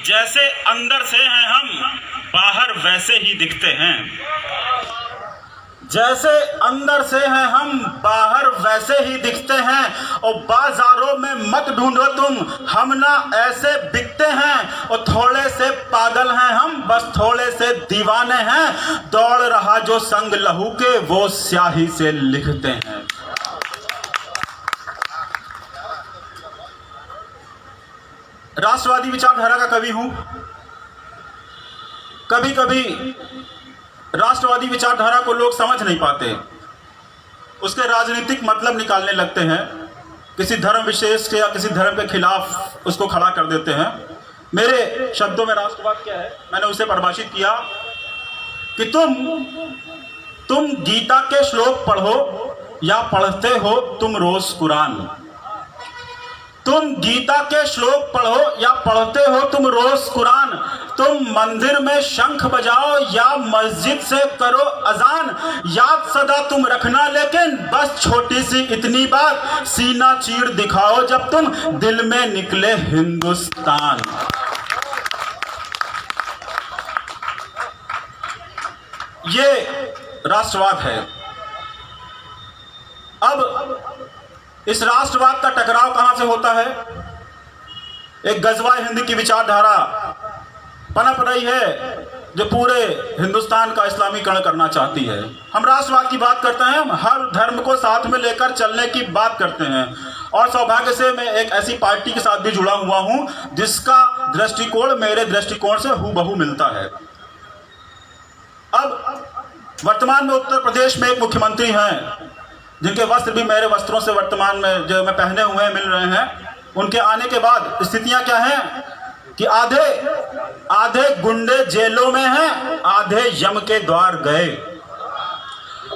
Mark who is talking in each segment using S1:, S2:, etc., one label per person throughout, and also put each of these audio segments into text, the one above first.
S1: जैसे अंदर से हैं हम, बाहर वैसे ही दिखते हैं। जैसे अंदर से हैं हम, बाहर वैसे ही दिखते हैं। और बाजारों में मत ढूंढो तुम, हम ना ऐसे बिकते हैं। और थोड़े से पागल हैं हम, बस थोड़े से दीवाने हैं। दौड़ रहा जो संग लहू के, वो स्याही से लिखते हैं। राष्ट्रवादी विचारधारा का कवि हूं। कभी कभी राष्ट्रवादी विचारधारा को लोग समझ नहीं पाते, उसके राजनीतिक मतलब निकालने लगते हैं, किसी धर्म विशेष के या किसी धर्म के खिलाफ उसको खड़ा कर देते हैं। मेरे शब्दों में राष्ट्रवाद क्या है, मैंने उसे परिभाषित किया कि तुम गीता के श्लोक पढ़ो या पढ़ते हो तुम रोज कुरान। तुम गीता के श्लोक पढ़ो या पढ़ते हो तुम रोज कुरान। तुम मंदिर में शंख बजाओ या मस्जिद से करो अजान। याद सदा तुम रखना लेकिन बस छोटी सी इतनी बात, सीना चीर दिखाओ जब तुम दिल में निकले हिंदुस्तान। ये राष्ट्रवाद है। अब इस राष्ट्रवाद का टकराव कहां से होता है? एक गजवा हिंद की विचारधारा पनप रही है जो पूरे हिंदुस्तान का इस्लामीकरण करना चाहती है। हम राष्ट्रवाद की बात करते हैं, हम हर धर्म को साथ में लेकर चलने की बात करते हैं। और सौभाग्य से मैं एक ऐसी पार्टी के साथ भी जुड़ा हुआ हूं जिसका दृष्टिकोण मेरे दृष्टिकोण से हूबहू मिलता है। अब वर्तमान में उत्तर प्रदेश में एक मुख्यमंत्री हैं जिनके वस्त्र भी मेरे वस्त्रों से वर्तमान में जो मैं पहने हुए मिल रहे हैं। उनके आने के बाद स्थितियां क्या हैं कि आधे गुंडे जेलों में हैं, आधे यम के द्वार गए।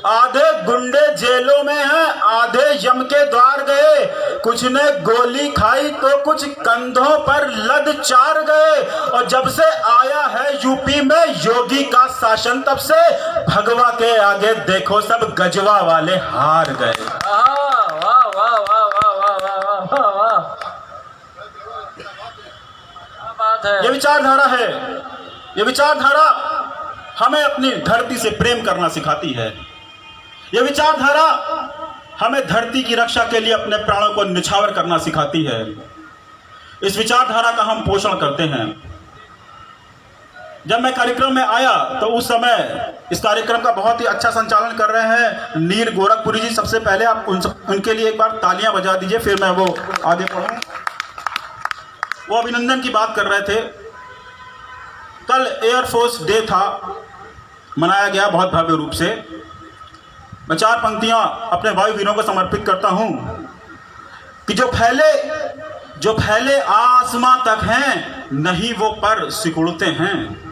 S1: आधे गुंडे जेलों में हैं, आधे यम के द्वार गए। कुछ ने गोली खाई तो कुछ कंधों पर लद चार गए। और जब से आया है यूपी में योगी का शासन, तब से भगवा के आगे देखो सब गजवा वाले हार गए।
S2: वाह वाह वाह वाह वाह वाह वाह वाह, क्या बात है।
S1: ये विचारधारा है। ये विचारधारा हमें अपनी धरती से प्रेम करना सिखाती है। ये विचारधारा हमें धरती की रक्षा के लिए अपने प्राणों को निछावर करना सिखाती है। इस विचारधारा का हम पोषण करते हैं। जब मैं कार्यक्रम में आया तो उस समय इस कार्यक्रम का बहुत ही अच्छा संचालन कर रहे हैं नीर गोरखपुरी जी। सबसे पहले आप उनके लिए एक बार तालियां बजा दीजिए, फिर मैं वो आगे पढ़ूं। वो अभिनंदन की बात कर रहे थे। कल एयरफोर्स डे था, मनाया गया बहुत भव्य रूप से। मैं 4 पंक्तियां अपने वायुवीरों को समर्पित करता हूं कि जो फैले आसमां तक हैं, नहीं वो पर सिकुड़ते हैं।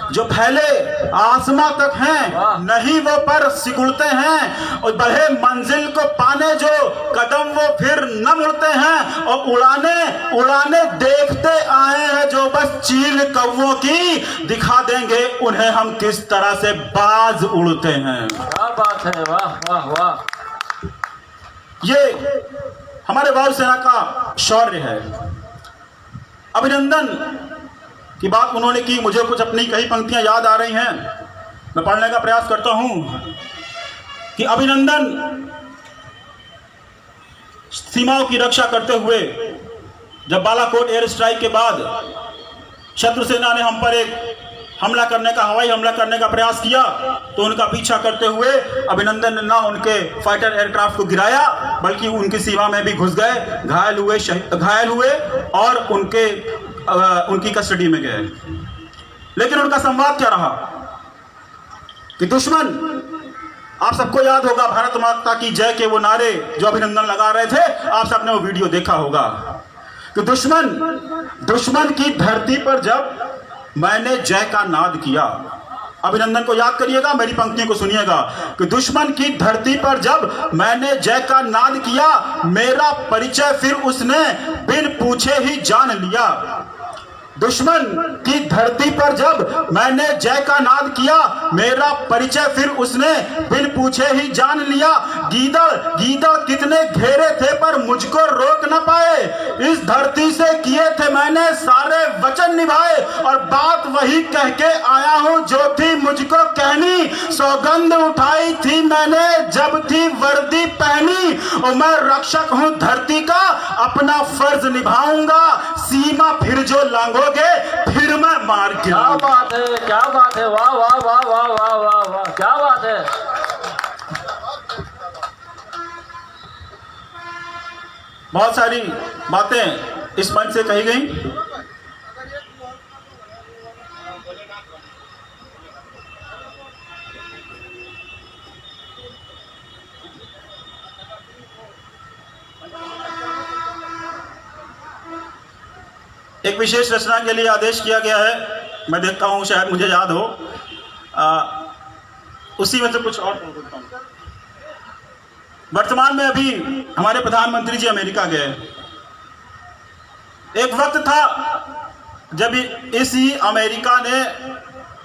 S1: जो फैले आसमां तक हैं, नहीं वो पर सिकुड़ते हैं। और बढ़े मंजिल को पाने जो कदम वो फिर न मुड़ते हैं। और उड़ाने देखते आए हैं जो बस चील कौवों की, दिखा देंगे उन्हें हम किस तरह से बाज उड़ते हैं।
S2: क्या बात है, वाह वाह वाह।
S1: ये हमारे वायुसेना का शौर्य है। अभिनंदन की बात उन्होंने की, मुझे कुछ अपनी कई पंक्तियां याद आ रही हैं, मैं पढ़ने का प्रयास करता हूं कि अभिनंदन सीमाओं की रक्षा करते हुए जब बालाकोट एयर स्ट्राइक के बाद शत्रु सेना ने हम पर एक हवाई हमला करने का प्रयास किया, तो उनका पीछा करते हुए अभिनंदन ने ना उनके फाइटर एयरक्राफ्ट को गिराया बल्कि उनकी सीमा में भी घुस गए, घायल हुए और उनकी कस्टडी में गए। लेकिन उनका संवाद क्या रहा कि दुश्मन, आप सबको याद होगा भारत माता की जय के वो नारे जो अभिनंदन लगा रहे थे, आप सबने वो वीडियो देखा होगा कि दुश्मन की धरती पर जब मैंने जय का नाद किया, अभिनंदन को याद करिएगा, मेरी पंक्तियों को सुनिएगा कि दुश्मन की धरती पर जब मैंने जय का नाद किया, मेरा परिचय फिर उसने बिन पूछे ही जान लिया। दुश्मन की धरती पर जब मैंने जय का नाद किया, मेरा परिचय फिर उसने बिन पूछे ही जान लिया। गीदड़ गीदड़ कितने घेरे थे पर मुझको रोक न पाए, इस धरती से किए थे मैंने सारे वचन निभाए, और बात वही कह के आया हूं जो थी मुझको कहनी। सौगंध उठाई थी मैंने जब थी वर्दी पहनी, और मैं रक्षक हूं धरती का, अपना फर्ज निभाऊंगा। सीमा फिर जो लांघोगे फिर मैं मार
S2: क्या
S1: गिराऊंगा।
S2: बात है, क्या बात है, वाह वाह वाह वाह वाह वाह वाह, क्या बात है।
S1: बहुत सारी बातें इस मंच से कही गई। एक विशेष रचना के लिए आदेश किया गया है, मैं देखता हूं शायद मुझे याद हो, उसी में से कुछ और बोल देता हूं। वर्तमान में अभी हमारे प्रधानमंत्री जी अमेरिका गए। एक वक्त था जब इसी अमेरिका ने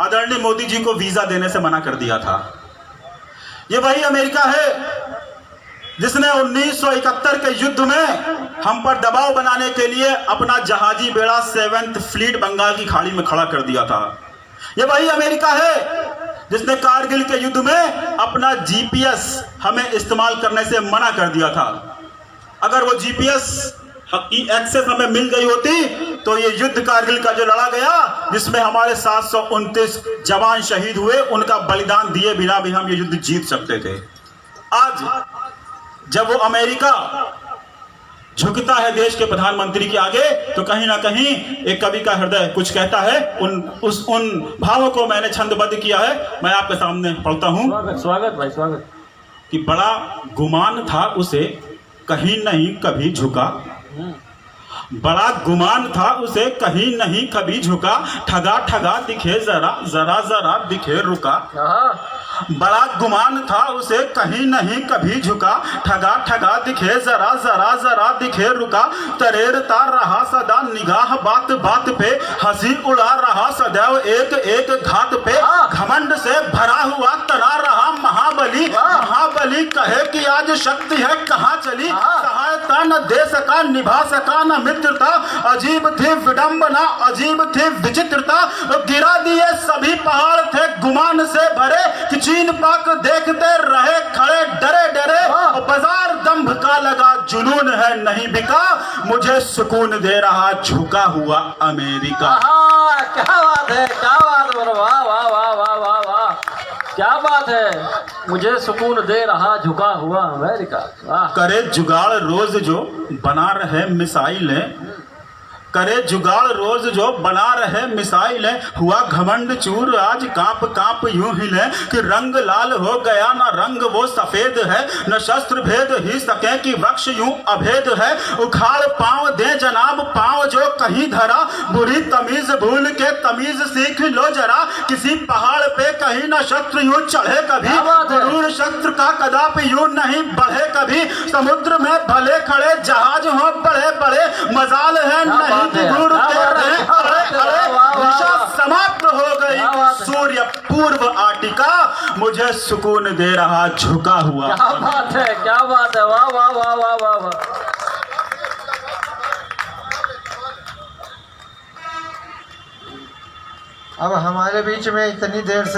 S1: आदरणीय मोदी जी को वीजा देने से मना कर दिया था। ये वही अमेरिका है जिसने 1971 के युद्ध में हम पर दबाव बनाने के लिए अपना जहाजी बेड़ा 7th फ्लीट बंगाल की खाड़ी में खड़ा कर दिया था। यह वही अमेरिका है जिसने कारगिल के युद्ध में अपना जीपीएस हमें इस्तेमाल करने से मना कर दिया था। अगर वो जीपीएस की एक्सेस हमें मिल गई होती तो ये युद्ध कारगिल का जो लड़ा गया, जिसमें हमारे 729 जवान शहीद हुए, उनका बलिदान दिए बिना भी हम ये युद्ध जीत सकते थे। आज जब वो अमेरिका झुकता है देश के प्रधानमंत्री के आगे, तो कहीं ना कहीं एक कवि का हृदय कुछ कहता है। उन भावों को मैंने छंदबद्ध किया है, मैं आपके सामने पढ़ता हूं।
S2: स्वागत स्वागत भाई, स्वागत।
S1: कि बड़ा गुमान था उसे कहीं नहीं कभी झुका, बड़ा गुमान था उसे कहीं नहीं कभी झुका, ठगा ठगा दिखे जरा जरा जरा दिखे रुका। बड़ा गुमान था उसे कहीं नहीं कभी झुका, ठगा ठगा दिखे जरा जरा जरा दिखे रुका। तरेरता रहा सदा निगाह बात बात पे, हंसी उड़ा रहा सदैव एक एक घात पे। घमंड से भरा हुआ तना रहा महाबली, महाबली कहे कि आज शक्ति है कहाँ चली। सहायता न दे सका निभा सका न मित्रता, अजीब थी विडंबना अजीब थी विचित्रता। गिरा दिए सभी पहाड़ थे गुमान से भरे, कि चीन पाक देखते रहे खड़े डरे डरे। बाजार दंभ का लगा जुनून है नहीं बिका, मुझे सुकून दे रहा झुका हुआ अमेरिका।
S2: क्या बात है, क्या बात है, वाह वाह वाह वाह वाह वाह, क्या बात है। मुझे सुकून दे रहा झुका हुआ अमेरिका। वाह।
S1: करे जुगाड़ रोज जो बना रहे मिसाइलें, करे जुगाड़ रोज जो बना रहे मिसाइलें। हुआ घमंड चूर आज कांप कांप यूं हिले, कि रंग लाल हो गया न रंग वो सफेद है, न शस्त्र भेद ही सके कि वक्ष यूं अभेद है। उखाड़ पांव दे जनाब पांव जो कहीं धरा, बुरी तमीज भूल के तमीज सीख लो जरा। किसी पहाड़ पे कहीं न शस्त्र यूं चढ़े कभी, गरुड़ शस्त्र का कदापि यूं नहीं बढ़े कभी। समुद्र में भले खड़े जहाज हो बड़े बड़े, मजाल है नहीं दिशा समाप्त हो गई सूर्य पूर्व आटिका, मुझे सुकून दे रहा झुका हुआ।
S2: क्या बात है, क्या बात है, वाह वाह वाह वाह वाह वाह।
S3: अब हमारे बीच में इतनी देर से